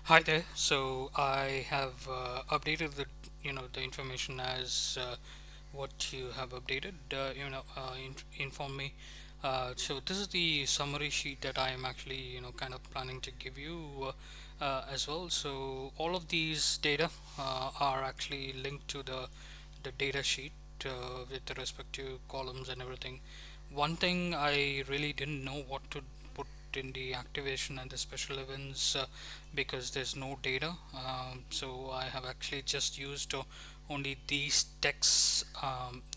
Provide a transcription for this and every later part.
Hi there. So I have updated the information as what you have updated. Inform me. So this is the summary sheet that I am actually kind of planning to give you as well. So all of these data are actually linked to the data sheet with respect to columns and everything. One thing I really didn't know what to put in the activation and the special events because there's no data. So I have actually just used only these texts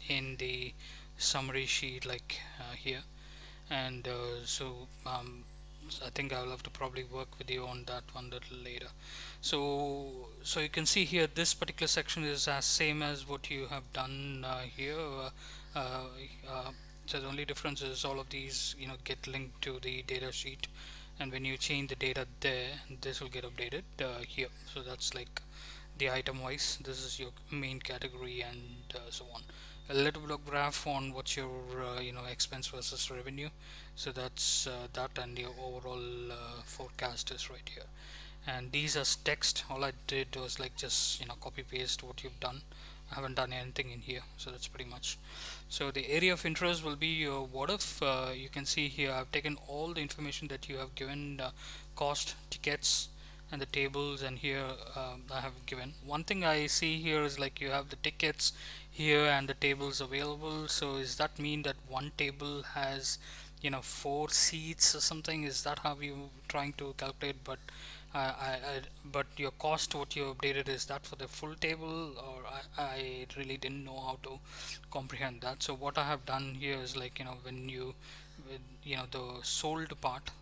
in the summary sheet like here, and I think I'll have to probably work with you on that one a little later. So you can see here this particular section is as same as what you have done here. Uh, uh, so the only difference is all of these get linked to the data sheet, and when you change the data there, this will get updated here. So that's like the item wise, this is your main category, and so on. A little bit of graph on what's your expense versus revenue. So that's that, and your overall forecast is right here. And these are text. All I did was like just copy paste what you've done. I haven't done anything in here, so that's pretty much. So the area of interest will be your what if. You can see here I've taken all the information that you have given, cost, tickets, and the tables, and here I have given. One thing I see here is like you have the tickets here and the tables available. So does that mean that one table has four seats or something? Is that how you trying to calculate? But your cost, what you updated, is that for the full table, or I really didn't know how to comprehend that. So what I have done here is like when you with the sold part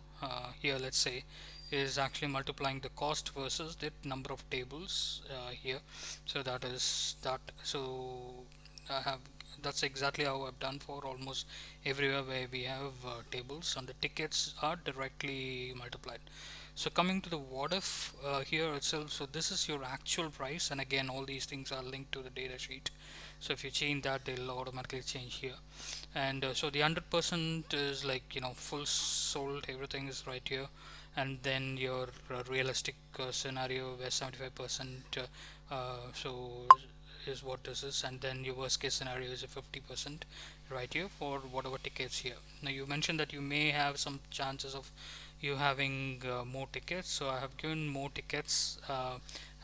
here, let's say, is actually multiplying the cost versus the number of tables here. So that is that. So I have that's exactly how I've done for almost everywhere where we have tables, and the tickets are directly multiplied. So coming to the what if here itself, so this is your actual price, and again all these things are linked to the data sheet. So if you change that, they'll automatically change here. And so the 100% is like full sold, everything is right here. And then your realistic scenario where 75% so is what this is, and then your worst case scenario is a 50% right here for whatever tickets here. Now you mentioned that you may have some chances of you having more tickets, so I have given more tickets. I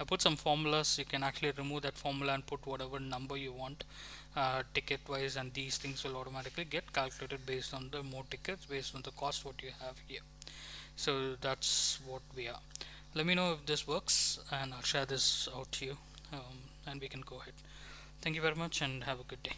put some formulas. You can actually remove that formula and put whatever number you want ticket wise, and these things will automatically get calculated based on the more tickets, based on the cost what you have here. So that's what we are. Let me know if this works, and I'll share this out to you, and we can go ahead. Thank you very much, and have a good day.